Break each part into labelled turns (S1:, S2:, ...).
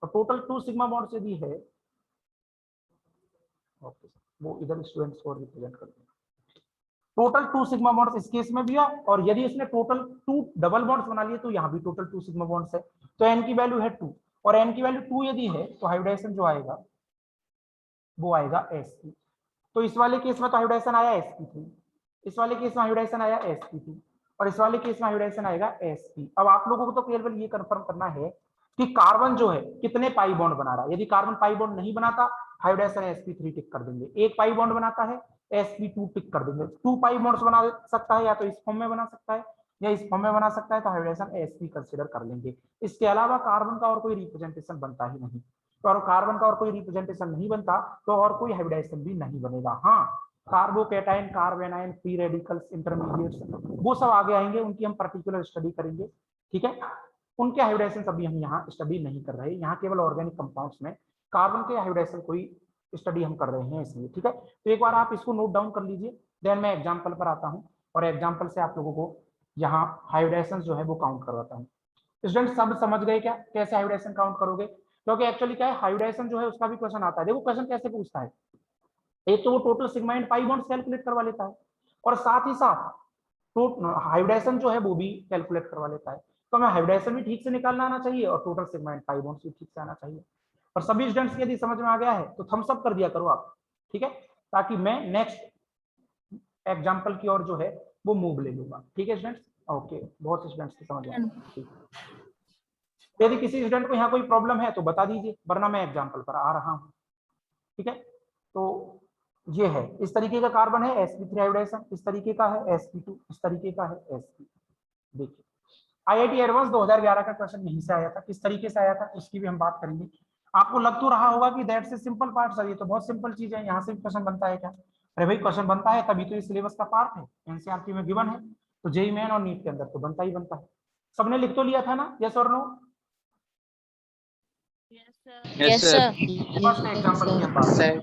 S1: तो total 2 sigma bonds यदि है, ओके वो इधर स्टूडेंट्स को रिप्रेजेंट करते हैं, टोटल 2 सिग्मा बॉन्ड्स इस केस में भी है, और यदि इसने टोटल 2 डबल बॉन्ड्स बना लिए तो यहाँ भी टोटल 2 सिग्मा बॉन्ड्स है। तो n की वैल्यू है 2, और n की वैल्यू 2 यदि है तो हाइब्रिडाइजेशन जो आएगा वो आएगा sp। तो इस वाले केस में तो हाइब्रिडाइजेशन आया sp3, इस वाले केस में हाइब्रिडाइजेशन आया sp2, और इस वाले केस में हाइब्रिडाइजेशन आएगा sp। अब आप लोगों को तो केवल ये कंफर्म करना है कि कार्बन जो है कितने पाई बॉन्ड बना रहा है। यदि कार्बन पाई बॉन्ड नहीं बनाता, हाइब्रिडाइजेशन sp3 टिक कर देंगे। एक पाई बॉन्ड बनाता है, sp2 टिक कर देंगे। 2 पाई बॉन्ड्स बना सकता है, या तो इस फॉर्म में बना सकता है या इस फॉर्म में बना सकता है, तो हाइब्रिडाइजेशन sp कंसीडर कर लेंगे। इसके अलावा कार्बन का और कोई रिप्रेजेंटेशन बनता ही नहीं, तो और कार्बन का और कोई रिप्रेजेंटेशन नहीं बनता तो और कोई हाइब्रिडाइजेशन भी नहीं बनेगा। हाँ, कार्बोकेटाइन, कार्बेनाइन, फ्री रेडिकल्स, इंटरमीडिएट्स, वो सब आगे आएंगे, उनकी हम पर्टिकुलर स्टडी करेंगे। ठीक है, उनके हाइब्रिडाइजेशन अभी हम यहाँ स्टडी नहीं कर रहे, यहाँ केवल ऑर्गेनिक कंपाउंड्स में कार्बन के हाइब्रिडाइजेशन कोई स्टडी हम कर रहे हैं इसलिए। ठीक है, तो एक बार आप इसको नोट डाउन कर लीजिए, देन मैं एग्जाम्पल पर आता हूँ और एग्जाम्पल से आप लोगों को यहाँ हाइब्रिडाइजेशन जो है वो काउंट करवाता हूँ। स्टूडेंट सब समझ गए क्या, कैसे हाइब्रिडाइजेशन काउंट करोगे? क्योंकि एक्चुअली क्या है, हाइब्रिडाइजेशन जो है उसका भी क्वेश्चन आता है। देखो क्वेश्चन कैसे पूछता है, एक तो वो total sigma and pi bonds calculate करवा लेता है, और साथ ही साथ तो हाइब्रिडाइजेशन जो है वो भी कैलकुलेट करवा लेता है। तो हमें हाइब्रिडाइजेशन भी ठीक से निकालना आना चाहिए और total sigma and pi bonds भी ठीक से आना चाहिए। और सभी स्टूडेंट्स यदि समझ में आ गया है तो थम्स अप कर दिया करो आप, ठीक है, ताकि मैं नेक्स्ट एग्जाम्पल की ओर जो है वो मूव ले लूंगा। ठीक है स्टूडेंट्स, ओके, बहुत स्टूडेंट्स की समझ में ठीक। यदि किसी स्टूडेंट को यहाँ कोई प्रॉब्लम है तो बता दीजिए, वरना मैं एग्जाम्पल पर आ रहा हूँ। ठीक है, तो ये है, इस तरीके का कार्बन है sp3 हाइब्रिडाइजेशन, इस तरीके का है sp2, इस तरीके का है sp। देखिए IIT एडवांस 2011 का क्वेश्चन यहीं से आया था, किस तरीके से आया था उसकी भी हम बात करेंगे। आपको लग तो रहा होगा कि दैट से सिंपल पार्ट सर, ये तो बहुत सिंपल चीज है, यहाँ से भी क्वेश्चन बनता है क्या? अरे भाई क्वेश्चन बनता है, तभी तो ये सिलेबस का पार्ट है, एनसीईआरटी में गिवन है, तो जेईई मेन और नीट के अंदर तो बनता ही बनता है। सबने लिख तो लिया था ना, यस और no?
S2: Yes sir.
S1: First example की हम बात करते हैं,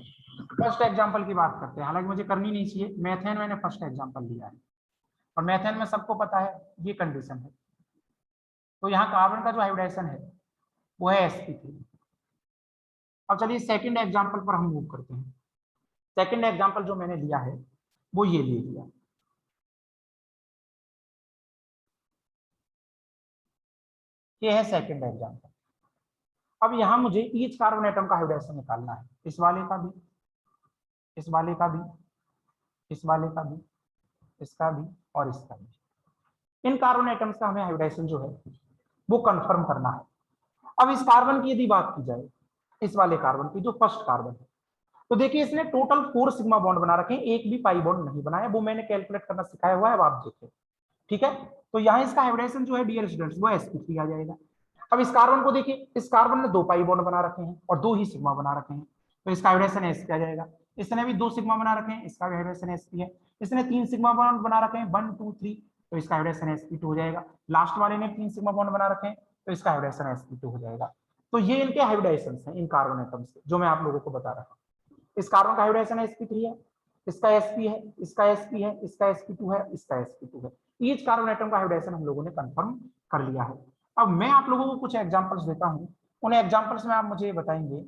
S1: फर्स्ट एग्जांपल की बात करते हैं। हालांकि मुझे करनी नहीं चाहिए, मैथेन मैंने फर्स्ट एग्जांपल लिया है, और मैथेन में सबको पता है ये कंडीशन है। तो यहाँ कार्बन का जो हाइब्रिडाइजेशन है वो है sp3। अब चलिए सेकंड एग्जांपल पर हम मूव करते हैं। सेकंड एग्जांपल जो मैंने लिया है वो ये ले लिया, ये है सेकंड एग्जांपल। अब यहाँ मुझे ईच कार्बन एटम का हाइब्रिडाइजेशन निकालना है, इस वाले का भी, इस वाले का भी, इस वाले का भी, इसका भी और इसका भी। इन कार्बन एटम्स का हमें हाइब्रिडाइजेशन जो है वो कंफर्म करना है। अब इस कार्बन की यदि बात की जाए, इस वाले कार्बन की जो फर्स्ट कार्बन है, तो देखिए इसने टोटल 4 सिग्मा बॉन्ड बना रखे हैं, एक भी पाई बॉन्ड नहीं बनाया, वो मैंने कैलकुलेट करना सिखाया हुआ है, अब आप देखिए। ठीक है, तो यहाँ इसका हाइब्रिडाइजेशन जो है डियर स्टूडेंट्स वो sp3 आ जाएगा। अब इस कार्बन को देखिए, इस कार्बन ने 2 पाई बॉन्ड बना रखे हैं और 2 ही सिग्मा बना रखे हैं, तो इसका हाइब्रिडाइजेशन sp आ जाएगा। इसने भी 2 सिग्मा बना रखे हैं, इसका भी हाइब्रिडेशन sp है। इसने 3 सिग्मा बॉन्ड बना रखे हैं 1 2 3, तो इसका हाइब्रिडेशन sp2 हो जाएगा। लास्ट वाले ने 3 सिग्मा बॉन्ड बना रखे हैं, तो इसका हाइब्रिडेशन sp2 हो जाएगा। तो ये इनके हाइब्रिडाइजेशन हैं इन कार्बन एटम्स के, जो मैं आप लोगों को बता रहा हूँ। इस कार्बन का हाइब्रिडेशन sp3 है, इसका sp है, इसका sp है, इसका sp2 है, इसका sp2 है। ईच कार्बन एटम का हाइब्रिडेशन हम लोगों ने कंफर्म कर लिया है। अब मैं आप लोगों को कुछ एग्जांपल्स देता हूं, उन एग्जांपल्स में आप मुझे बताएंगे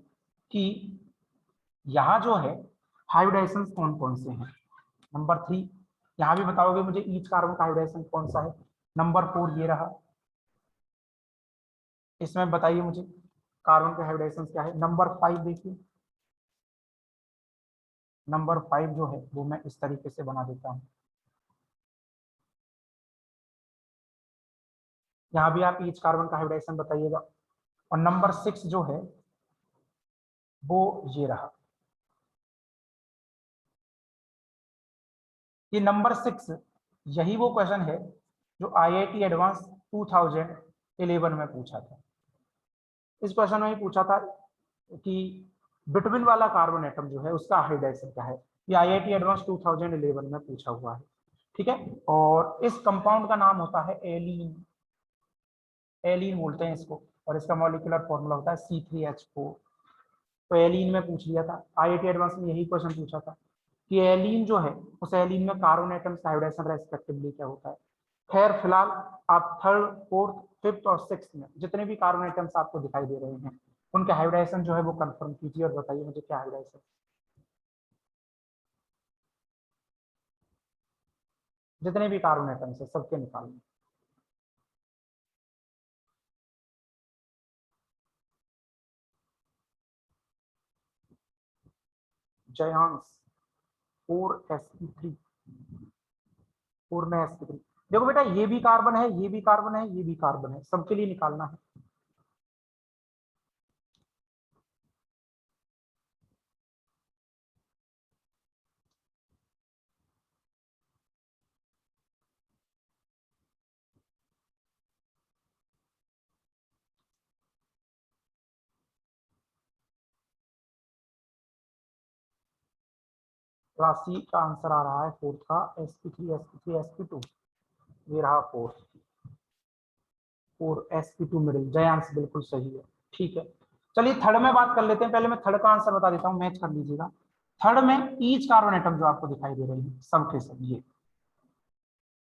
S1: कि यहाँ जो है हाइब्रिडेशन कौन कौन से हैं। नंबर 3 यहाँ भी बताओगे मुझे ईच कार्बन का हाइब्रिडेशन कौन सा है। नंबर 4 ये रहा, इसमें बताइए मुझे कार्बन के हाइब्रिडेशन क्या है। नंबर 5 देखिए, नंबर 5 जो है वो मैं इस तरीके से बना देता हूँ, यहाँ भी आप ईच कार्बन का हाइब्रिडेशन बताइएगा। और नंबर 6 जो है वो ये रहा, ये नंबर 6 यही वो क्वेश्चन है जो IIT एडवांस 2011 में पूछा था। इस क्वेश्चन में ही पूछा था कि बिटवीन वाला कार्बन एटम जो है उसका हाइब्रिडाइजेशन क्या है। ये IIT एडवांस 2011 में पूछा हुआ है। ठीक है, और इस कंपाउंड का नाम होता है एलीन, एलीन बोलते हैं इसको, और इसका मॉलिक्यूलर फॉर्मूला होता है C3H4। तो एलीन में पूछ लिया था, IIT एडवांस में यही क्वेश्चन पूछा था कि एलीन जो है उस एलीन में कार्बन एटम्स का हाइब्रिडेशन रेस्पेक्टिवली क्या होता है। खैर फिलहाल आप 3rd 4th 5th और 6th में जितने भी कार्बन एटम्स आपको दिखाई दे रहे हैं उनके हाइब्रिडाइजेशन जो है वो कंफर्म कीजिए और बताइए मुझे क्या हाइब्रिडाइजेशन। जितने भी कार्बन एटम्स है सबके निकालने। जयांश 4sp3, 4 में sp3। देखो बेटा ये भी कार्बन है, ये भी कार्बन है, ये भी कार्बन है, सबके लिए निकालना है। राशि का आंसर आ रहा है फोर्थ का sp3 sp3 sp2। ये रहा फोर्थ, 4 sp2 मिडिल। जयांश बिल्कुल सही है, ठीक है। चलिए थर्ड में बात कर लेते हैं। पहले मैं थर्ड का आंसर बता देता हूँ, मैच कर लीजिएगा। थर्ड में ईच कार्बन एटम जो आपको दिखाई दे रही है सब के सब ये,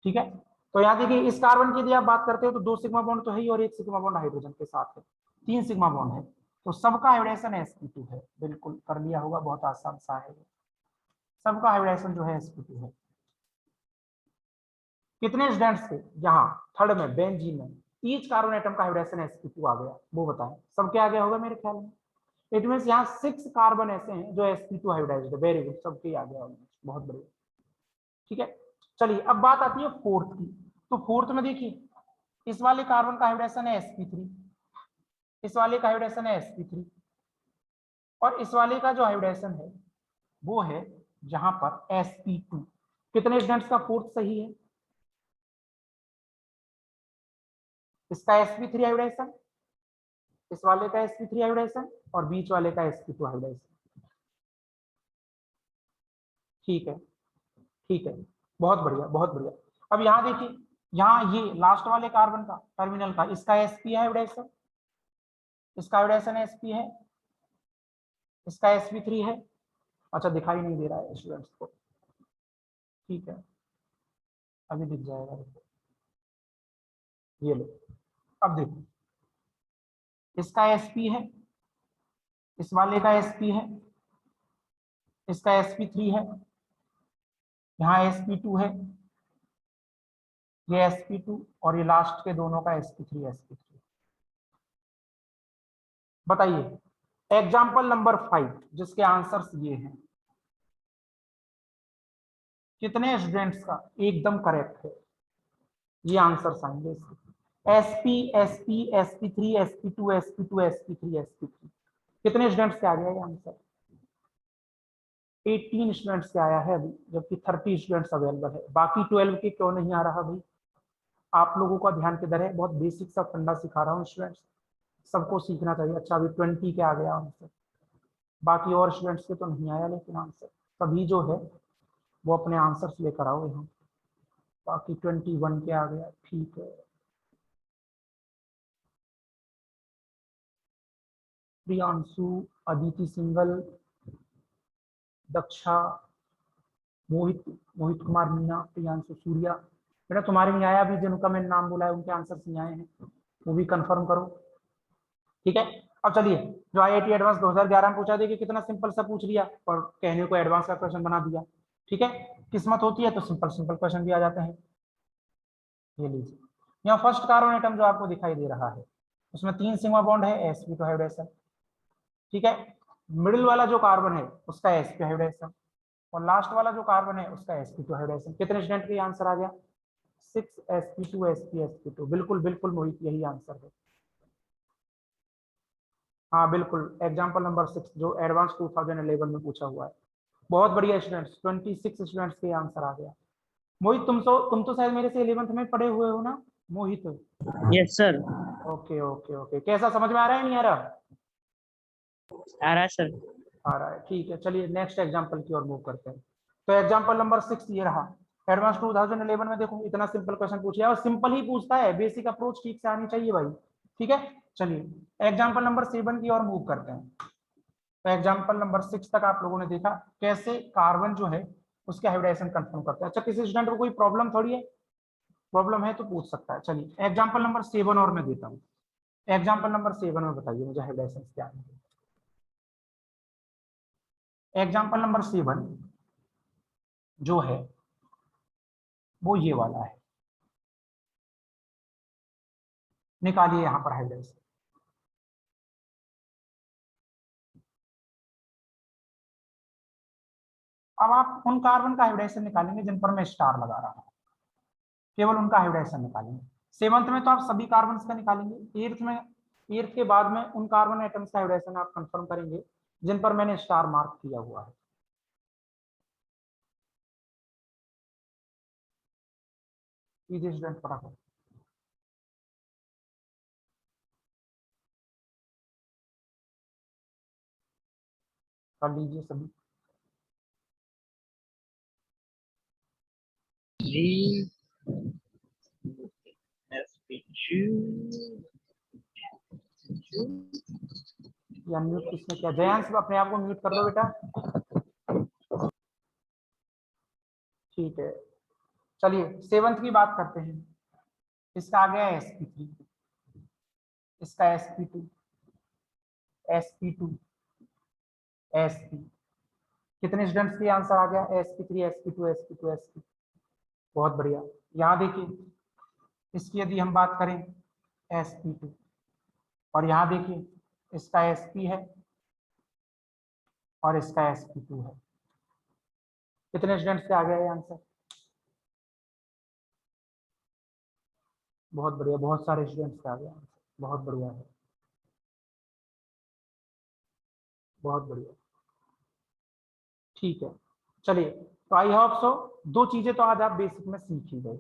S1: ठीक है। तो यहाँ देखिए इस कार्बन की यदि आप बात करते हो तो 2 सिग्मा बॉन्ड तो है ही और 1 सिग्मा बॉन्ड हाइड्रोजन के साथ है, 3 सिग्मा बॉन्ड है। तो सबका हाइब्रिडाइजेशन sp2 है, बिल्कुल कर लिया होगा, बहुत आसान सा है। सबका हाइब्रिडाइजेशन जो है sp2 है। कितने स्टूडेंट्स थे यहाँ थर्ड में बेंजीन में ईच कार्बन एटम का हाइब्रिडाइजेशन sp2 आ गया, वो बताएं। सबके आ गया होगा मेरे ख्याल में। इट मीन यहाँ 6 कार्बन ऐसे हैं जो sp2 हाइब्रिडाइज्ड है। वेरी गुड, सबके आ गया ऑलमोस्ट, बहुत बढ़िया, ठीक है। चलिए अब बात आती है फोर्थ की। तो फोर्थ में देखिए इस वाले कार्बन का हाइब्रिडेशन है sp3, इस वाले का हाइब्रिडेशन है sp3, और इस वाले का जो हाइब्रिडेशन है वो है जहां पर sp2। कितने स्टूडेंट्स का फोर्थ सही है? इसका sp3 हाइब्रिडेशन, इस वाले का sp3 हाइब्रिडेशन और बीच वाले का sp2 हाइब्रिडेशन, ठीक है, ठीक है, बहुत बढ़िया, बहुत बढ़िया। अब यहाँ देखिए, यहाँ ये लास्ट वाले कार्बन का टर्मिनल का इसका sp हाइब्रिडेशन, इसका हाइब्रिडेशन sp है, इसका sp3 है। अच्छा दिखाई नहीं दे रहा है स्टूडेंट्स को, ठीक है, अभी दिख जाएगा। ये लो, अब देखो इसका sp है, इस वाले का sp है, इसका sp3 है, यहाँ sp2 है, ये sp2 और ये लास्ट के दोनों का sp3। बताइए एग्जाम्पल नंबर 5 जिसके आंसर्स ये हैं, कितने स्टूडेंट्स का एकदम करेक्ट है? ये आंसर आएंगे इसके sp sp sp3 sp2 sp2 sp3 sp3। कितने स्टूडेंट्स के आ गया ये आंसर? 18 स्टूडेंट्स के आया है अभी, जबकि 30 स्टूडेंट्स अवेलेबल है। बाकी 12 के क्यों नहीं आ रहा भाई? आप लोगों का ध्यान किधर है? बहुत बेसिक सा फंडा सिखा रहा हूँ स्टूडेंट्स, सबको सीखना चाहिए। अच्छा अभी 20 के आ गया आंसर, बाकी और स्टूडेंट्स के तो नहीं आया, लेकिन आंसर सभी जो है वो अपने आंसर्स लेकर आओ यहाँ। बाकी 21 के आ गया, ठीक है। प्रियांशु, अदिति सिंगल, दक्षा, मोहित, मोहित कुमार मीना, प्रियांशु सूर्या। बेटा तुम्हारे में आया भी, जिनका मैंने नाम बोला है उनके आंसर नहीं आए हैं, वो भी कंफर्म करो, ठीक है। अब चलिए जो IIT एडवांस 2011 में पूछा, देखिए कितना सिंपल सा पूछ लिया और कहने को एडवांस का क्वेश्चन बना दिया, ठीक है। किस्मत होती है तो सिंपल सिंपल क्वेश्चन भी आ जाते हैं। ये लीजिए यहाँ फर्स्ट कार्बन एटम जो आपको दिखाई दे रहा है उसमें 3 सिग्मा बॉन्ड है, sp2 हाइब्रिडेशन, ठीक है। मिडिल वाला जो कार्बन है उसका sp हाइब्रिडेशन और लास्ट वाला जो कार्बन है उसका sp2 हाइब्रिडेशन। कितने स्टूडेंट का आंसर आ गया? 6 sp2 sp sp2। बिल्कुल बिल्कुल मोहित, यही आंसर है। हाँ बिल्कुल, एग्जाम्पल नंबर 6 जो एडवांस 2011 में पूछा हुआ है। बहुत बढ़िया स्टूडेंट्स, 26 स्टूडेंट्स के आंसर आ गया। मोहित तुम तो शायद मेरे से 11th में पढ़े हुए हो ना Mohit?
S3: Yes sir.
S1: Okay okay okay, कैसा समझ में आ रहा है नहीं आ रहा?
S3: आ रहा है सर।
S1: आ रहा है, ठीक है। चलिए नेक्स्ट एग्जाम्पल की ओर मूव करते हैं। तो एग्जाम्पल नंबर 6 ये रहा। एडवांस 2011 में देखो इतना सिंपल क्वेश्चन पूछ लिया, और सिंपल ही पूछता है, बेसिक अप्रोच ठीक से आनी चाहिए भाई, ठीक है। चलिए एग्जाम्पल नंबर 7 की ओर मूव करते हैं। तो एग्जाम्पल नंबर 6 तक आप लोगों ने देखा कैसे कार्बन जो है उसके हाइब्रिडेशन कंफर्म करते हैं। अच्छा किसी स्टूडेंट को कोई प्रॉब्लम थोड़ी है, प्रॉब्लम है तो पूछ सकता है। चलिए एग्जाम्पल नंबर 7 और मैं देता हूँ। एग्जाम्पल नंबर 7 में बताइए मुझे हाइब्रिडाइजेशन क्या है। एग्जाम्पल नंबर 7 जो है वो ये वाला है, निकालिए यहां पर हाइब्रिडाइजेशन। अब आप उन कार्बन का हाइब्रिडाइजेशन निकालेंगे जिन पर मैं स्टार लगा रहा हूं, केवल उनका हाइब्रिडाइजेशन निकालेंगे। 7th में तो आप सभी कार्बन का निकालेंगे, 8th में, 8th के बाद में उन कार्बन एटम्स का हाइब्रिडाइजेशन आप कंफर्म करेंगे जिन पर मैंने स्टार मार्क किया हुआ है। कीजिए स्टूडेंट फटाफट। कर लीजिए सभी।
S3: G sp2
S1: या म्यूट किसने किया? जयांश अपने आप को म्यूट कर लो बेटा। ठीक है, चलिए 7th की बात करते हैं। इसका आ गया sp3, इसका sp2, sp2, sp। कितने स्टूडेंट्स के आंसर आ गया? sp3, sp2, sp2, sp। बहुत बढ़िया। यहाँ देखिए, इसकी यदि हम बात करें sp2, और यहाँ देखिए इसका sp है और इसका sp2 है। कितने स्टूडेंट्स के आ गया ये आंसर? बहुत बढ़िया, बहुत सारे स्टूडेंट्स के आ गया आंसर, बहुत बढ़िया है, बहुत बढ़िया। ठीक है, चलिए, तो आई होप सो दो चीजें तो आज आप बेसिक में सीख ही गए।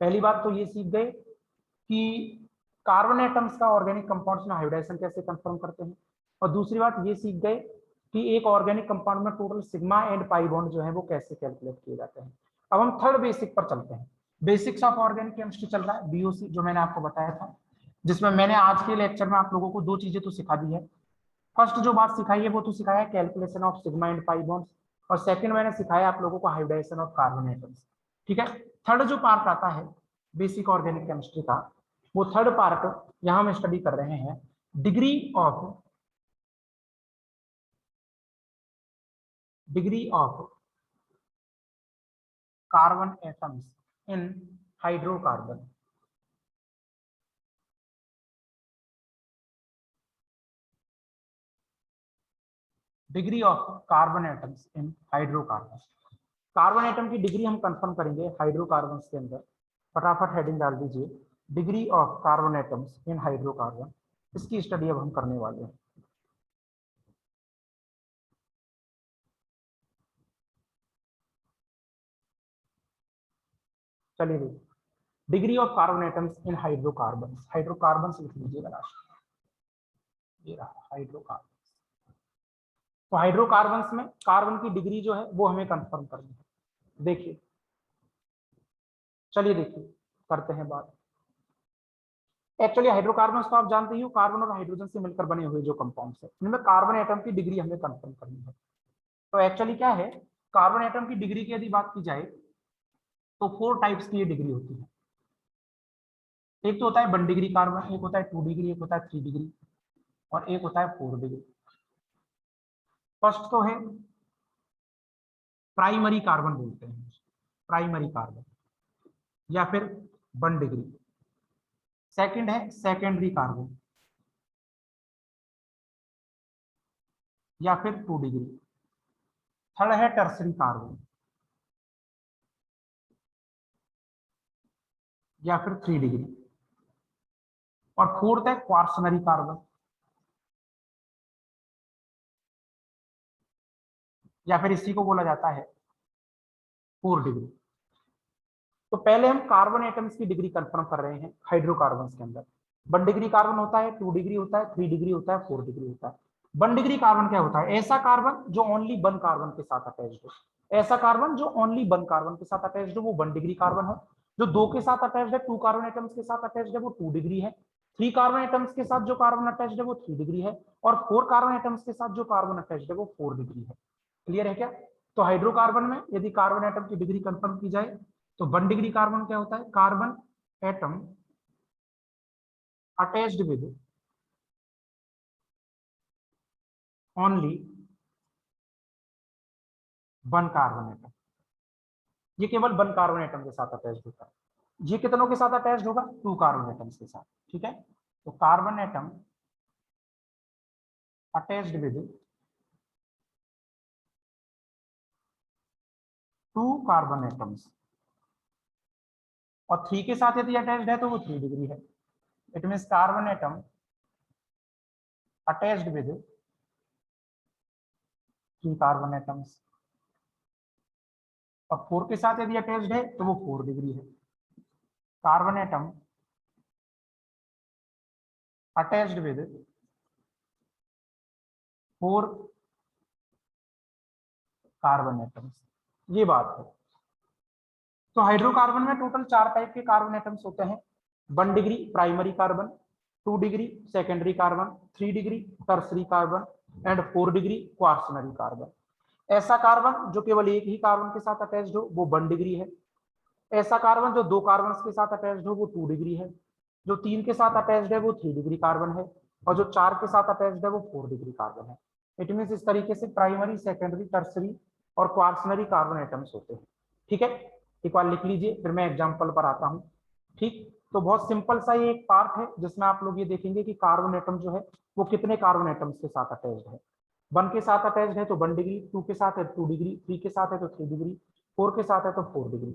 S1: पहली बात तो ये सीख गए कि कार्बन एटम्स का ऑर्गेनिक कंपाउंड्स में हाइब्रिडाइजेशन कैसे कंफर्म करते हैं, और दूसरी बात ये सीख गए कि एक ऑर्गेनिक कंपाउंड में total sigma and pi bond जो है वो कैसे कैलकुलेट किए जाते हैं। अब हम थर्ड बेसिक पर चलते हैं। बेसिक्स ऑफ ऑर्गेनिक केमिस्ट्री चल रहा है, बीओसी, जो मैंने आपको बताया था, जिसमें मैंने आज के लेक्चर में आप लोगों को दो चीजें तो सिखा दी है। फर्स्ट जो बात सिखाई है वो तो सिखाया है calculation of sigma and pi bonds, और सेकंड मैंने सिखाया आप लोगों को हाइब्रिडाइजेशन ऑफ कार्बन एटम्स। ठीक है, थर्ड जो पार्ट आता है बेसिक ऑर्गेनिक केमिस्ट्री का, वो थर्ड पार्ट यहां हम स्टडी कर रहे हैं, degree of carbon atoms in hydrocarbon. Degree of carbon atoms in hydrocarbon. Carbon atom की डिग्री हम कंफर्म करेंगे हाइड्रोकार्बन के अंदर। फटाफट हेडिंग डाल दीजिए, degree of carbon atoms in hydrocarbon. इसकी स्टडी अब हम करने वाले हैं। चलिए देखिए, degree of carbon atoms in hydrocarbon, hydrocarbon लिख लीजिएगा लास्ट, ये रहा हाइड्रोकार्बन। तो हाइड्रोकार्बन में कार्बन की डिग्री जो है वो हमें कंफर्म करनी है। देखिए, चलिए देखिए, करते हैं बात। एक्चुअली हाइड्रोकार्बन तो आप जानते ही हो, कार्बन और हाइड्रोजन से मिलकर बने हुए जो कंपाउंड्स है, इनमें कार्बन एटम की डिग्री हमें कंफर्म करनी है। तो एक्चुअली क्या है, कार्बन एटम की डिग्री की यदि बात की जाए तो 4 टाइप्स की ये डिग्री होती है। एक तो होता है 1 डिग्री कार्बन, एक होता है 2 डिग्री, एक होता है 3 डिग्री, और एक होता है 4 डिग्री। फर्स्ट तो है प्राइमरी कार्बन बोलते हैं, प्राइमरी कार्बन, या फिर 1 डिग्री। सेकंड है सेकेंडरी कार्बन, या फिर 2 डिग्री। थर्ड है टर्सरी कार्बन, या फिर 3 डिग्री। और फोर्थ है क्वार्सनरी कार्बन, या फिर इसी को बोला जाता है 4 डिग्री। तो पहले हम कार्बन एटम्स की डिग्री कंफर्म कर रहे हैं हाइड्रोकार्बन के अंदर। 1 डिग्री कार्बन होता है, 2 डिग्री होता है, 3 डिग्री होता है, 4 डिग्री होता है। 1 डिग्री कार्बन क्या होता है? ऐसा कार्बन जो ओनली 1 कार्बन के साथ अटैच्ड हो। ऐसा कार्बन जो ओनली 1 कार्बन के साथ अटैच्ड हो वो 1 डिग्री कार्बन है। जो 2 के साथ अटैच्ड है, 2 कार्बन एटम्स के साथ अटैच्ड है, वो 2 डिग्री है। 3 कार्बन एटम्स के साथ जो कार्बन अटैच्ड है वो 3 डिग्री है, और 4 कार्बन एटम्स के साथ जो कार्बन अटैच्ड है वो 4 डिग्री है। क्लियर है क्या? तो हाइड्रोकार्बन में यदि कार्बन एटम की डिग्री कंफर्म की जाए तो 1 डिग्री कार्बन क्या होता है? Carbon atom attached with only one carbon atom, ये केवल वन कार्बन एटम के साथ अटैच होता है। ये कितनों के साथ अटैच होगा? 2 कार्बन एटम्स के साथ। ठीक है, तो carbon atom attached with 2 carbon atoms, और 3 के साथ यदि अटैच्ड है तो वो 3 डिग्री है। It means carbon atom attached with 3 carbon atoms, और 4 के साथ यदि अटैच्ड है तो वो 4 डिग्री है। Carbon atom attached with 4 carbon atoms, ये बात है। तो हाइड्रोकार्बन में टोटल 4 टाइप के कार्बन एटम्स होते हैं। 1 degree primary carbon, 2 degree secondary carbon, 3 degree tertiary carbon and 4 degree quaternary carbon. ऐसा कार्बन जो केवल एक ही कार्बन के साथ अटैच्ड हो वो 1 डिग्री है। ऐसा कार्बन जो 2 कार्बन के साथ अटैच्ड हो वो 2 डिग्री है। जो 3 के साथ अटैच्ड है वो 3 डिग्री कार्बन है, और जो 4 के साथ अटैच्ड है वो 4 डिग्री कार्बन है। इट मीन्स इस तरीके से प्राइमरी, सेकेंडरी, टर्सरी और क्वार्सनरी कार्बन एटम्स होते हैं। ठीक है, एक बार लिख लीजिए, फिर मैं एग्जाम्पल पर आता हूँ। ठीक, तो बहुत सिंपल सा ये एक पार्ट है जिसमें आप लोग ये देखेंगे कि कार्बन एटम जो है वो कितने कार्बन एटम्स के साथ अटैच्ड है। 1 के साथ अटैच्ड है तो 1 डिग्री, 2 के साथ है 2 डिग्री, 3 के साथ है तो 3 डिग्री, 4 के साथ है तो 4 डिग्री।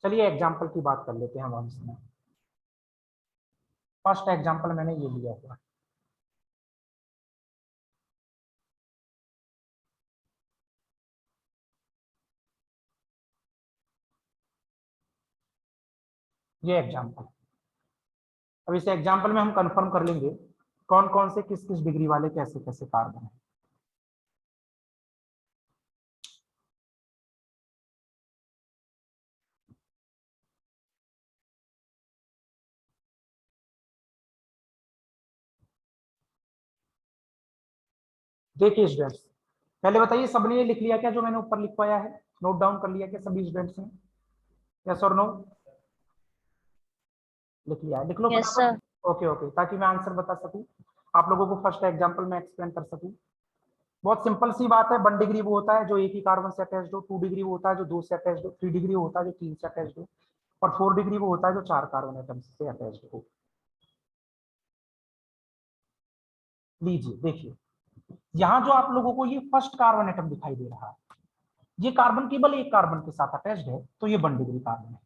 S1: चलिए एग्जाम्पल की बात कर लेते हैं हम इसमें। फर्स्ट एग्जाम्पल मैंने ये लिया हुआ है। ये एग्जाम्पल, अब इस एग्जाम्पल में हम कंफर्म कर लेंगे कौन कौन से किस किस डिग्री वाले कैसे कैसे कार्बन है। देखिए स्टूडेंट्स, पहले बताइए सबने ये लिख लिया क्या जो मैंने ऊपर लिखवाया है? नोट डाउन कर लिया क्या सभी स्टूडेंट्स ने? यस और नो? लिख लिया है? लिख लो
S2: Yes, sir.
S1: फटाफट। ओके ओके, ताकि मैं आंसर बता सकूं, आप लोगों को फर्स्ट एग्जांपल में एक्सप्लेन कर सकूं। बहुत सिंपल सी बात है। 1 डिग्री वो होता है जो एक ही कार्बन से अटैच्ड हो, 2 डिग्री वो होता है जो 2 से अटैच्ड हो, 3 डिग्री वो होता है जो 3 से अटैच्ड हो, और 4 डिग्री वो होता है जो 4 कार्बन एटम्स से अटैच्ड हो। लीजिए देखिए, यहाँ जो आप लोगों को ये फर्स्ट कार्बन एटम दिखाई दे रहा है, ये कार्बन केवल एक कार्बन के साथ अटैच्ड है तो ये 1 डिग्री कार्बन है,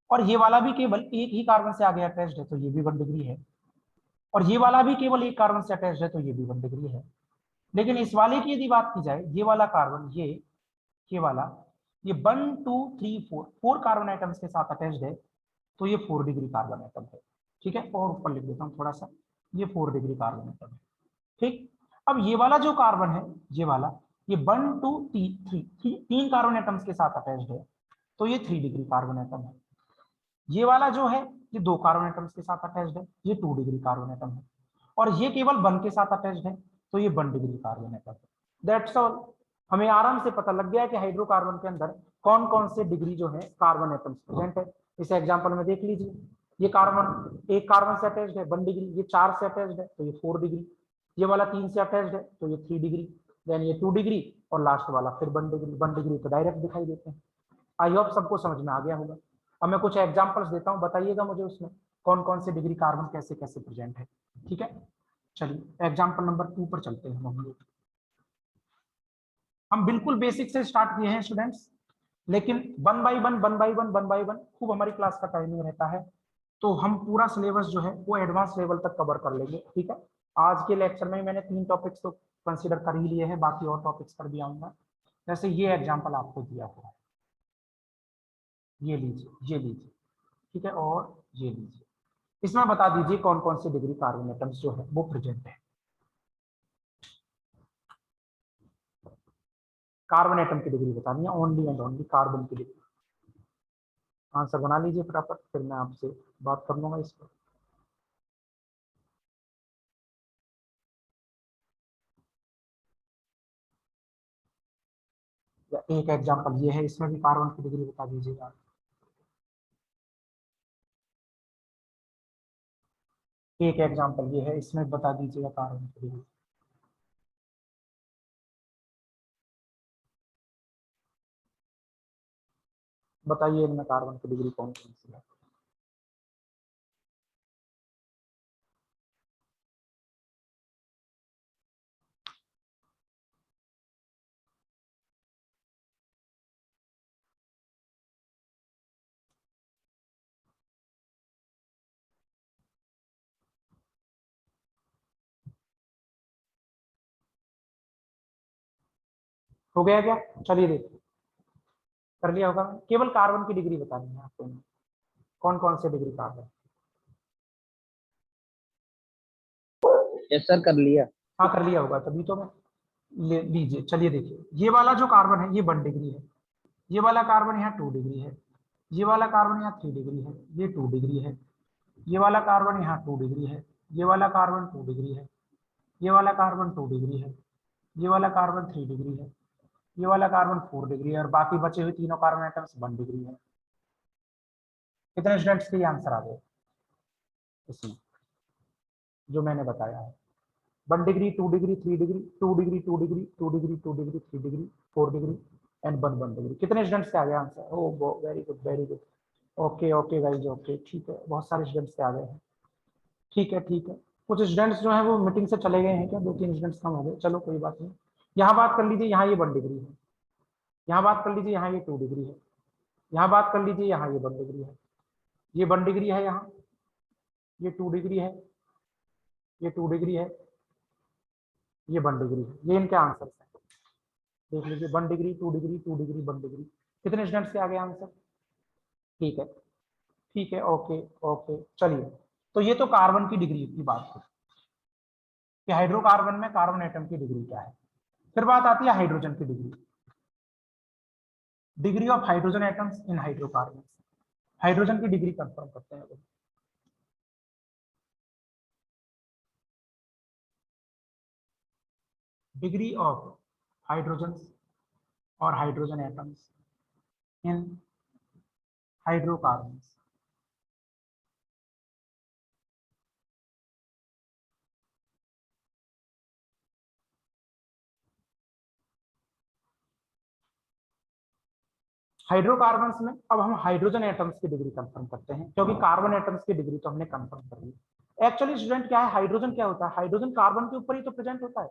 S1: और ये वाला भी केवल एक ही कार्बन से आगे अटैच्ड है तो ये भी 1 डिग्री है, और ये वाला भी केवल एक कार्बन से अटैच्ड है तो ये भी 1 डिग्री है। लेकिन इस वाले की यदि बात की जाए, ये वाला कार्बन, ये वाला, ये 1 2 3 4 4 कार्बन एटम्स के साथ अटैच्ड है तो ये 4 डिग्री कार्बन एटम है। ठीक है, और ऊपर लिख देता हूँ थोड़ा सा, ये 4 डिग्री कार्बन एटम है। ठीक, अब ये वाला जो कार्बन है, ये वाला, ये 1 2 3 3 कार्बन एटम्स के साथ अटैच्ड है तो ये 3 डिग्री कार्बन एटम है। ये वाला जो है ये 2 कार्बन एटम्स के साथ अटैच्ड है, ये 2 डिग्री कार्बन एटम है, और ये केवल 1 के साथ अटैच्ड है तो ये 1 डिग्री कार्बन एटम है। That's all. हमें आराम से पता लग गया कि हाइड्रोकार्बन के अंदर कौन कौन से डिग्री जो है कार्बन एटम्स प्रेजेंट है। इस एग्जांपल में देख लीजिए, ये कार्बन एक कार्बन से अटैच्ड है 1 डिग्री, ये 4 से अटैच्ड है तो ये 4 डिग्री, ये वाला 3 से अटैच्ड है तो ये 3 डिग्री, देन ये 2 डिग्री, और लास्ट वाला फिर 1 डिग्री। 1 डिग्री तो डायरेक्ट दिखाई देते हैं। आई होप सबको समझ में आ गया होगा। अब मैं कुछ एग्जांपल्स देता हूं, बताइएगा मुझे उसमें कौन कौन से डिग्री कार्बन कैसे कैसे प्रेजेंट है। ठीक है, चलिए एग्जांपल नंबर 2 पर चलते हैं हम लोग। हम बिल्कुल बेसिक से स्टार्ट किए हैं स्टूडेंट्स, लेकिन 1 बाई 1 1 बाई 1 1 बाई 1 खूब हमारी क्लास का टाइमिंग रहता है, तो हम पूरा सिलेबस जो है वो एडवांस लेवल तक कवर कर लेंगे। ठीक है, आज के लेक्चर में मैंने 3 टॉपिक्स तो कंसीडर कर ही लिए हैं, बाकी और टॉपिक्स पर भी आऊंगा। जैसे ये एग्जाम्पल आपको दिया हुआ है, ये लीजिए, ये लीजिए। ठीक है, और ये लीजिए, इसमें बता दीजिए कौन कौन से डिग्री कार्बन एटम्स जो है वो प्रेजेंट है। कार्बन एटम की डिग्री बतानी है, ओनली एंड ओनली कार्बन की डिग्री। आंसर बना लीजिए फटाफट, फिर मैं आपसे बात कर लूंगा इस पर। या एक एग्जांपल ये है, इसमें भी कार्बन की डिग्री बता दीजिएगा। एक एग्जांपल ये है, इसमें बता दीजिएगा कार्बन की डिग्री। बताइए इनमें कार्बन की डिग्री कौन कौन सी है। हो गया क्या? चलिए देखिए, कर लिया होगा। केवल कार्बन की डिग्री बतानी है आपको, कौन कौन से डिग्री कार्बन।
S3: यस सर, कर लिया।
S1: हाँ कर लिया होगा, तभी तो मैं लीजिए। चलिए देखिए, ये वाला जो कार्बन है ये 1 डिग्री है, ये वाला कार्बन यहाँ 2 डिग्री है, ये वाला कार्बन यहाँ 3 डिग्री है, ये 2 डिग्री है, ये वाला कार्बन यहाँ 2 डिग्री है, ये वाला कार्बन 2 डिग्री है, ये वाला कार्बन 2 डिग्री है, ये वाला कार्बन 3 डिग्री है, ये वाला कार्बन 4 डिग्री है, और बाकी बचे हुए तीनों कार्बन एटम्स 1 डिग्री है। कितने स्टूडेंट्स के आंसर आ गए इसमें जो मैंने बताया है? 1 degree, 2 degree, 3 degree, 2 degree, 2 degree, 2 degree, 2 degree, 3 degree, 4 degree and 1 degree. कितने स्टूडेंट्स के आ गए answer? Oh very good, very good. Okay okay guys, okay ठीक है, बहुत सारे स्टूडेंट्स के आ गए हैं। ठीक है ठीक है, कुछ स्टूडेंट्स जो है वो मीटिंग से चले गए हैं क्या, 2-3 स्टूडेंट्स कम हो गए, चलो कोई बात नहीं। यहाँ बात कर लीजिए, यहाँ ये 1 डिग्री है, यहाँ बात कर लीजिए, यहाँ ये 2 डिग्री है, यहाँ बात कर लीजिए, यहाँ ये 1 डिग्री है, ये 1 डिग्री है, यहाँ ये 2 डिग्री है, ये 2 डिग्री है, ये 1 डिग्री है। ये इनके आंसर है, देख लीजिए, 1 डिग्री, 2 डिग्री, 2 डिग्री, 1 डिग्री। कितने स्टूडेंट्स के आ गए आंसर? ठीक है ठीक है, ओके ओके। चलिए, तो ये तो कार्बन की डिग्री की बात है कि हाइड्रोकार्बन में कार्बन एटम की डिग्री क्या है। फिर बात आती है हाइड्रोजन की degree, degree of hydrogen atoms in hydrocarbon. Hydrogen की डिग्री कंफर्म करते हैं। डिग्री ऑफ हाइड्रोजन और hydrogen atoms in hydrocarbon. Hydrocarbons में अब हम हाइड्रोजन एटम्स की डिग्री कंफर्म करते हैं, क्योंकि कार्बन एटम्स की डिग्री तो हमने कंफर्म कर ली। एक्चुअली स्टूडेंट क्या है, हाइड्रोजन क्या होता है? हाइड्रोजन कार्बन के ऊपर ही तो प्रेजेंट होता है,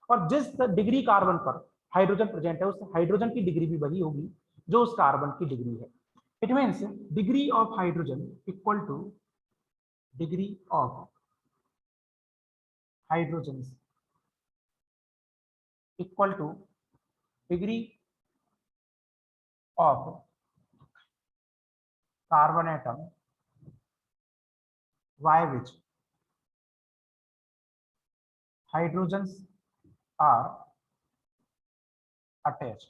S1: और जिस डिग्री कार्बन पर हाइड्रोजन प्रेजेंट है उस हाइड्रोजन की डिग्री भी वही होगी जो उस कार्बन की डिग्री है। It means degree of hydrogen equal to degree of hydrogen equal to degree of carbon atom by which hydrogens are attached।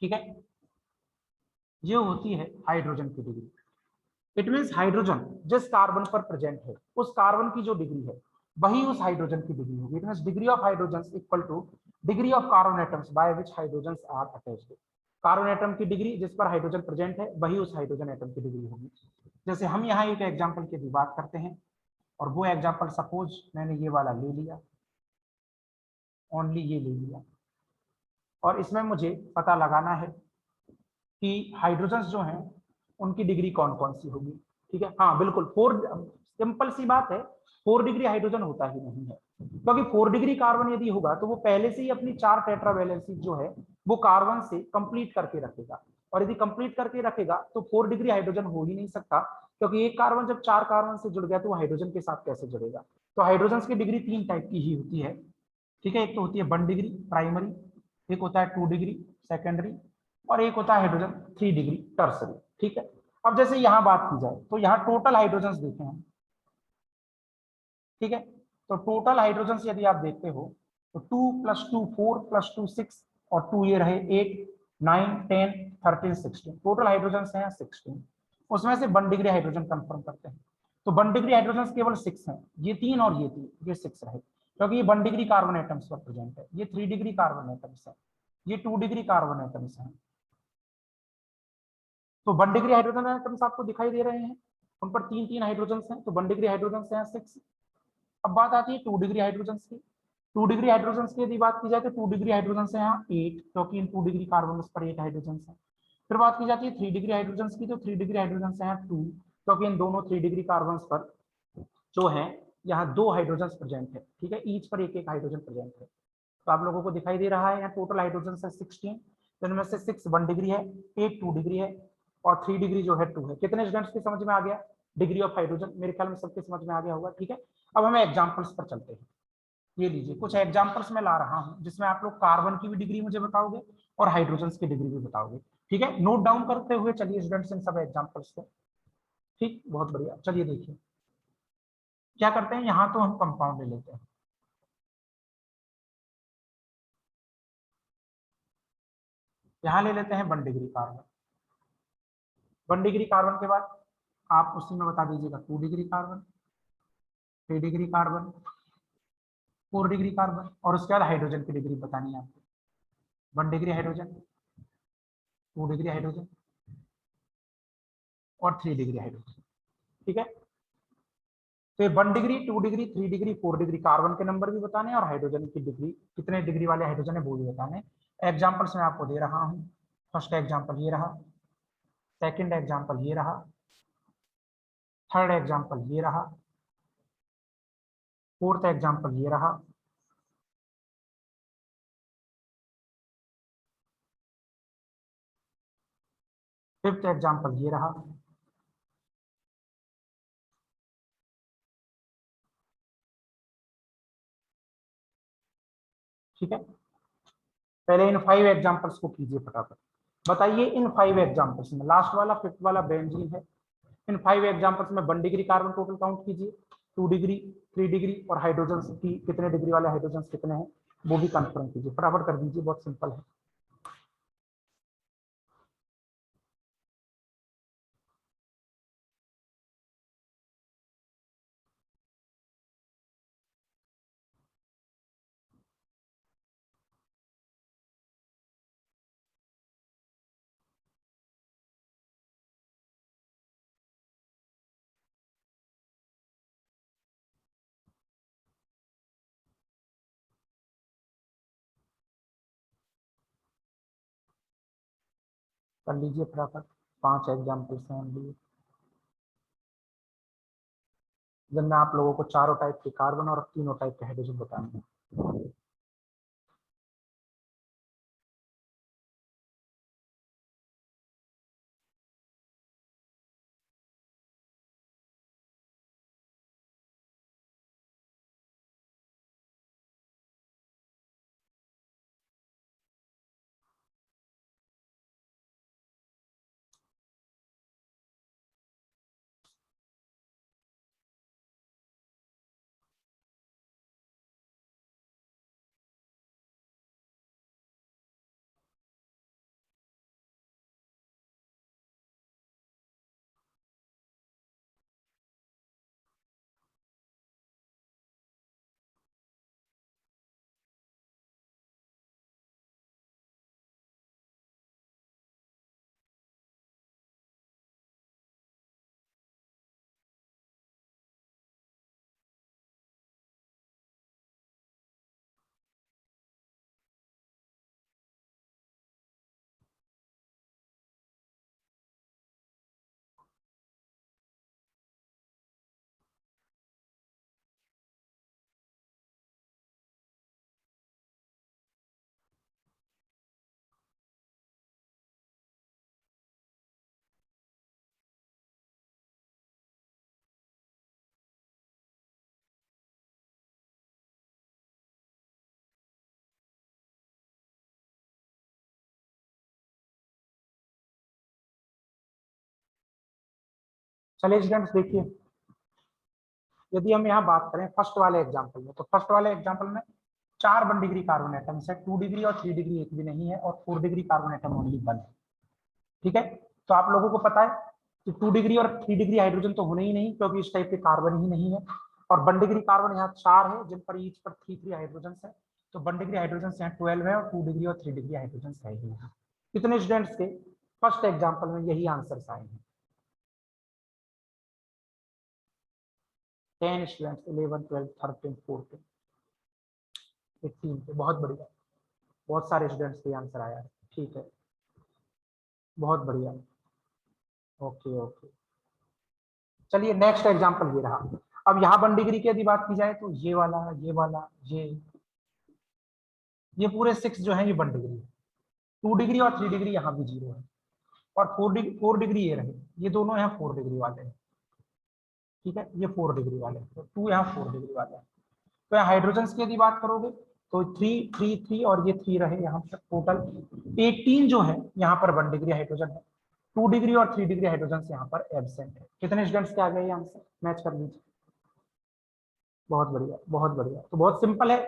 S1: ठीक है, ये होती है हाइड्रोजन की डिग्री। इट मीन्स हाइड्रोजन जिस कार्बन पर प्रेजेंट है उस कार्बन की जो डिग्री है वही उस हाइड्रोजन की डिग्री होगी। It means degree of hydrogen equal to degree of carbon atoms by which hydrogen are attached. Carbon atom की डिग्री जिस पर हाइड्रोजन प्रेजेंट है वही उस हाइड्रोजन एटम की डिग्री होगी। जैसे हम यहाँ एक एग्जाम्पल की भी बात करते हैं, और वो एग्जाम्पल सपोज मैंने ये वाला ले लिया, ओनली ये ले लिया, और इसमें मुझे पता लगाना है कि हाइड्रोजन जो हैं उनकी डिग्री कौन कौन सी होगी। ठीक है, हाँ बिल्कुल, 4 सिंपल सी बात है, 4 डिग्री हाइड्रोजन होता ही नहीं है, क्योंकि 4 डिग्री कार्बन यदि होगा तो वो पहले से ही अपनी 4 टेट्रावैलेंसी जो है वो कार्बन से कंप्लीट करके रखेगा, और यदि कंप्लीट करके रखेगा तो 4 डिग्री हाइड्रोजन हो ही नहीं सकता, क्योंकि एक कार्बन जब 4 कार्बन से जुड़ गया तो वो हाइड्रोजन के साथ कैसे जुड़ेगा। तो हाइड्रोजन की डिग्री 3 टाइप की ही होती है। ठीक है, एक तो होती है 1 डिग्री प्राइमरी, एक होता है 2 डिग्री सेकेंडरी, और एक होता है हाइड्रोजन 3 डिग्री टर्सरी। ठीक है, अब जैसे यहाँ बात की जाए तो यहाँ टोटल हाइड्रोजन देखे हैं। ठीक है, तो टोटल हाइड्रोजन यदि आप देखते हो तो 2 + 2 4 + 2 6 और 2 ये रहे 8 9 10 13 16, टोटल हाइड्रोजन हैं 16। उसमें से 1 डिग्री हाइड्रोजन कंफर्म करते हैं, तो 1 डिग्री हाइड्रोजन केवल 6 हैं, ये 3 और ये 3, ये 6 रहे, क्योंकि ये 1 डिग्री कार्बन एटम्स पर प्रेजेंट है, ये 3 डिग्री कार्बन एटम्स है, ये 2 डिग्री कार्बन एटम्स हैं। तो 1 डिग्री हाइड्रोजन एटम्स आपको दिखाई दे रहे हैं, उन पर 3 हाइड्रोजन हैं, तो 1 डिग्री हाइड्रोजन हैं 6। अब बात आती है 2 डिग्री हाइड्रोजन की। 2 डिग्री हाइड्रोजन की यदि बात की जाए तो 2 डिग्री हाइड्रोजन है यहाँ 8, क्योंकि इन 2 डिग्री कार्बन पर 8 हाइड्रोजन है। फिर बात की जाती है 3 डिग्री हाइड्रोजन की, तो 3 डिग्री हाइड्रोजन है यहाँ 2, क्योंकि इन दोनों 3 डिग्री कार्बन पर जो है यहाँ 2 हाइड्रोजन प्रेजेंट है। ठीक है, ईच पर एक हाइड्रोजन प्रेजेंट है। तो आप लोगों को दिखाई दे रहा है यहाँ टोटल हाइड्रोजन है 16, जिनमें से 6 1 डिग्री है, 8 2 डिग्री है, और 3 डिग्री जो है 2 है। कितने स्टूडेंट्स की समझ में आ गया डिग्री ऑफ हाइड्रोजन? मेरे ख्याल में सबके समझ में आ गया होगा। ठीक है, अब हमें एग्जाम्पल्स पर चलते हैं। ये लीजिए कुछ एग्जाम्पल्स मैं ला रहा हूँ, जिसमें आप लोग कार्बन की भी डिग्री मुझे बताओगे और हाइड्रोजन की डिग्री भी बताओगे। ठीक है, नोट डाउन करते हुए चलिए स्टूडेंट्स इन सब एग्जाम्पल्स को। ठीक, बहुत बढ़िया। चलिए देखिए क्या करते हैं, यहाँ तो हम कंपाउंड ले लेते हैं। यहाँ ले लेते हैं 1 डिग्री कार्बन। 1 डिग्री कार्बन के बाद आप उसी में बता दीजिएगा 2 degree carbon, 3 degree carbon, 4 degree carbon, और उसके बाद हाइड्रोजन की डिग्री बतानी है आपको। 1 डिग्री हाइड्रोजन, 2 डिग्री हाइड्रोजन और 3 डिग्री हाइड्रोजन। ठीक है, तो ये 1 degree, 2 degree, 3 degree, 4 degree carbon के नंबर भी बताने हैं और हाइड्रोजन की डिग्री, कितने डिग्री वाले हाइड्रोजन है वो भी बताने। एग्जाम्पल्स मैं आपको दे रहा हूँ। फर्स्ट एग्जाम्पल ये रहा, सेकेंड एग्जाम्पल ये रहा, थर्ड एग्जाम्पल ये रहा, फोर्थ एग्जाम्पल ये रहा, फिफ्थ एग्जाम्पल ये रहा, ठीक है। पहले इन 5 एग्जाम्पल्स को कीजिए फटाफट। बताइए इन 5 एग्जाम्पल्स में, लास्ट वाला फिफ्थ वाला बेंजीन है, इन 5 एग्जाम्पल्स में 1 डिग्री कार्बन टोटल काउंट कीजिए, 2 डिग्री, 3 डिग्री और हाइड्रोजन की कितने डिग्री वाले हाइड्रोजन कितने हैं वो भी कंफर्म कीजिए। फटाफट कर दीजिए, बहुत सिंपल है। कर लीजिए फटाफट, 5 एग्जाम्पल्स हैं ओनली, जिनमें आप लोगों को चारों टाइप के कार्बन और तीनों टाइप के हाइड्रोजन बताने हैं। चलिए स्टूडेंट्स देखिए, यदि हम यहाँ बात करें फर्स्ट वाले एग्जाम्पल में, तो फर्स्ट वाले एग्जाम्पल में 4 1 डिग्री कार्बन एटम्स है, 2 डिग्री और 3 डिग्री एक भी नहीं है, और 4 डिग्री कार्बन एटम ओनली 1 है। ठीक है, तो आप लोगों को पता है कि 2 डिग्री और 3 डिग्री हाइड्रोजन तो होने ही नहीं, क्योंकि इस टाइप के कार्बन ही नहीं है। और 1 डिग्री कार्बन यहाँ 4 है, जिन पर ईच पर 3 हाइड्रोजन है, तो 1 डिग्री हाइड्रोजन यहाँ 12 है, और 2 डिग्री और 3 डिग्री हाइड्रोजन है ही यहाँ। कितने स्टूडेंट्स के फर्स्ट एग्जाम्पल में यही आंसर आए हैं? 10 स्टूडेंट्स, 11, 12, 13, 14, 18 पे। बहुत बढ़िया, बहुत सारे स्टूडेंट्स के आंसर आया है। ठीक है, बहुत बढ़िया। ओके ओके, चलिए नेक्स्ट एग्जांपल ये रहा। अब यहाँ 1 डिग्री की यदि बात की जाए तो ये वाला, ये वाला, ये पूरे 6 जो है ये 1 डिग्री है। 2 डिग्री और 3 डिग्री यहाँ भी 0 है, और 4 डिग्री ये रहे, ये दोनों यहाँ 4 डिग्री वाले हैं। ठीक है, ये 4 डिग्री वाले हैं, तो 2 यहाँ 4 डिग्री वाले हैं। तो यहाँ हाइड्रोजन की यदि बात करोगे तो 3 3 3 और ये 3 रहे, यहाँ पर टोटल 18 जो है यहाँ पर 1 डिग्री हाइड्रोजन है। 2 डिग्री और 3 डिग्री हाइड्रोजन यहाँ पर एब्सेंट है। कितने स्टूडेंट्स के आ गए आंसर, मैच कर लीजिए। बहुत बढ़िया, बहुत बढ़िया। तो बहुत सिंपल है,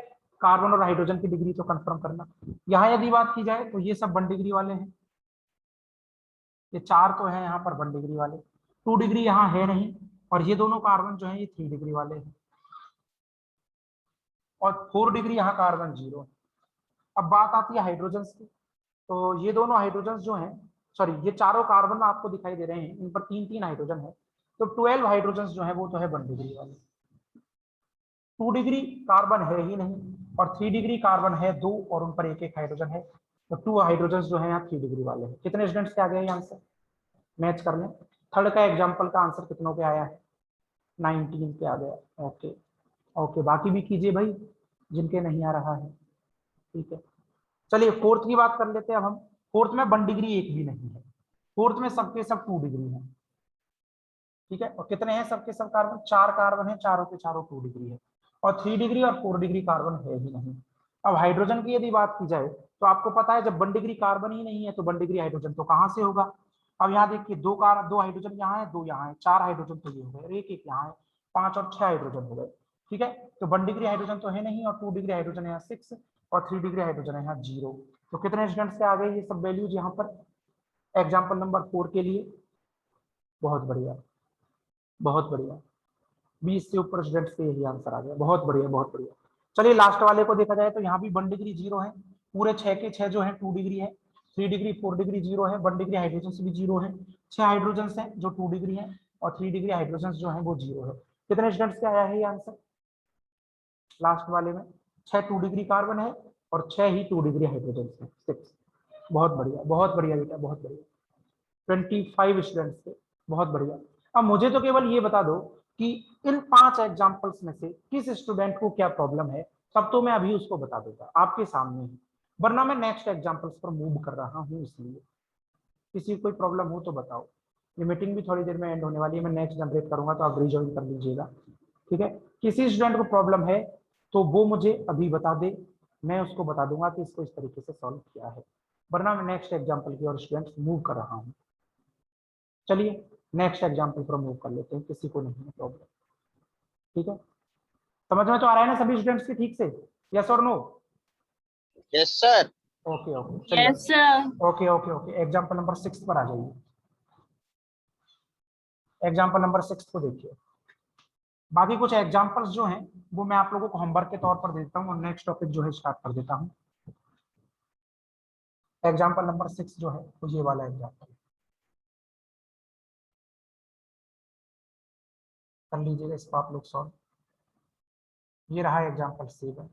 S1: कार्बन और हाइड्रोजन की डिग्री तो कंफर्म करना। यहाँ यदि बात की जाए तो ये सब 1 डिग्री वाले हैं, ये 4 तो है यहाँ पर 1 डिग्री वाले, 2 डिग्री यहाँ है नहीं, और ये दोनों कार्बन जो है ये 3 डिग्री वाले हैं, और 4 डिग्री यहाँ कार्बन 0 है। अब बात आती है हाइड्रोजन की, तो ये दोनों हाइड्रोजन जो हैं, सॉरी ये चारों कार्बन आपको दिखाई दे रहे हैं, इन पर 3 हाइड्रोजन है, तो 12 हाइड्रोजन जो है वो तो है 1 डिग्री वाले। 2 डिग्री कार्बन है ही नहीं, और 3 डिग्री कार्बन है 2, और उन पर एक हाइड्रोजन है, तो 2 हाइड्रोजन जो है यहाँ 3 डिग्री वाले हैं। कितने स्टूडेंट्स के आ गए आंसर, मैच कर लें। थर्ड का एग्जाम्पल का आंसर कितनों पे आया है, 19 पे आ गया। ओके ओके, बाकी भी कीजिए भाई जिनके नहीं आ रहा है। ठीक है, चलिए फोर्थ की बात कर लेते हैं अब हम। फोर्थ में 1 डिग्री एक भी नहीं है, फोर्थ में सबके सब 2 डिग्री है। ठीक है, और कितने हैं सबके सब कार्बन, 4 कार्बन है, चारों के चारों 2 डिग्री है, और 3 डिग्री और 4 डिग्री कार्बन है ही नहीं। अब हाइड्रोजन की यदि बात की जाए तो आपको पता है जब 1 डिग्री कार्बन ही नहीं है तो 1 डिग्री हाइड्रोजन तो कहाँ से होगा। अब यहाँ देखिए 2 हाइड्रोजन यहाँ है, 2 यहाँ है, 4 हाइड्रोजन तो ये हो गए, एक यहाँ है, 5 और 6 हाइड्रोजन हो गए। ठीक है, तो 1 डिग्री हाइड्रोजन तो है नहीं, और 2 डिग्री हाइड्रोजन है यहाँ 6, और 3 डिग्री हाइड्रोजन है यहाँ 0। तो कितने स्टूडेंट्स से आ गए ये सब वैल्यूज यहाँ पर एग्जाम्पल नंबर 4 के लिए। बहुत बढ़िया, बहुत बढ़िया, 20 से ऊपर स्टूडेंट्स के यही आंसर आ गया। बहुत बढ़िया, बहुत बढ़िया। चलिए लास्ट वाले को देखा जाए तो यहाँ भी 1 डिग्री 0 है, पूरे 6 के 6 जो है 2 डिग्री है, 3 डिग्री 4 डिग्री 0 है, 1 डिग्री हाइड्रोजन से भी 0 है, 6 हाइड्रोजन है जो 2 डिग्री है, और 3 डिग्री हाइड्रोजन जो है वो 0 है। कितने स्टूडेंट्स का आया है ये आंसर लास्ट वाले में, 6 2 डिग्री कार्बन है, और 6 ही 2 डिग्री हाइड्रोजन है, 6। बहुत बढ़िया, बहुत बढ़िया बेटा, बहुत बढ़िया। 25 स्टूडेंट्स थे, बहुत बढ़िया। अब मुझे तो केवल ये बता दो कि इन 5 एग्जाम्पल्स में से किस स्टूडेंट को क्या प्रॉब्लम है, तब तो मैं अभी उसको बता देता आपके सामने ही, वरना मैं नेक्स्ट एग्जाम्पल्स पर मूव कर रहा हूँ, इसलिए किसी को कोई प्रॉब्लम हो तो बताओ। ये मीटिंग भी थोड़ी देर में एंड होने वाली है, मैं नेक्स्ट जनरेट करूंगा तो आप रिज्वाइन कर लीजिएगा। ठीक है, किसी स्टूडेंट को प्रॉब्लम है तो वो मुझे अभी बता दे, मैं उसको बता दूंगा कि इसको इस तरीके से सॉल्व किया है, वरना मैं नेक्स्ट एग्जाम्पल की और स्टूडेंट्स मूव कर रहा हूँ। चलिए नेक्स्ट एग्जाम्पल पर मूव कर लेते हैं, किसी को नहीं है प्रॉब्लम। ठीक है, समझ में तो आ रहा है ना सभी स्टूडेंट्स की ठीक से, यस और no.
S3: Yes sir.
S1: Okay okay, चलिए
S2: Yes, sir.
S1: Okay okay okay, example number 6 पर आ जाइए। एग्जाम्पल नंबर 6 को देखिए। बाकी कुछ एग्जाम्पल्स जो हैं वो मैं आप लोगों को होमवर्क के तौर पर देता हूँ, और नेक्स्ट टॉपिक जो है स्टार्ट कर देता हूँ। एग्जाम्पल नंबर 6 जो है तो ये वाला एग्जाम्पल कर लीजिएगा, इसको आप लोग सॉल्व। ये रहा एग्जाम्पल 7,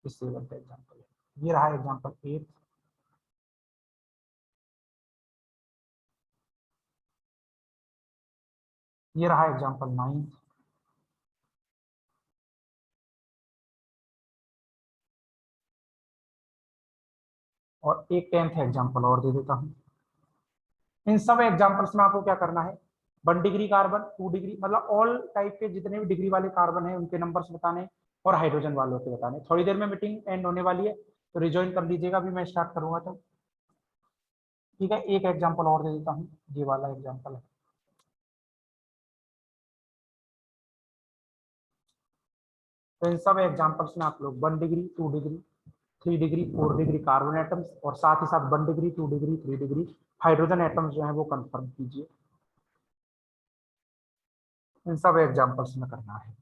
S1: इस 7 का एग्जाम्पल है। ये रहा एग्जाम्पल 8, ये रहा एग्जाम्पल 9, और एक 10th एग्जाम्पल और दे देता हूँ। इन सब एग्जाम्पल्स में आपको क्या करना है, 1 डिग्री कार्बन, 2 डिग्री, मतलब ऑल टाइप के जितने भी डिग्री वाले कार्बन है उनके नंबर्स बताने, और हाइड्रोजन वालों के बताने। थोड़ी देर में मीटिंग एंड होने वाली है तो रिज्वाइन कर लीजिएगा, अभी मैं स्टार्ट करूंगा तो। ठीक है, एक एग्जाम्पल और दे देता हूँ, ये वाला एग्जाम्पल है। तो इन सब एग्जाम्पल्स में आप लोग 1 degree, 2 degree, 3 degree, 4 degree carbon atoms, और साथ ही साथ 1 degree, 2 degree, 3 degree hydrogen atoms जो है वो कंफर्म कीजिए। इन सब एग्जाम्पल्स में करना है।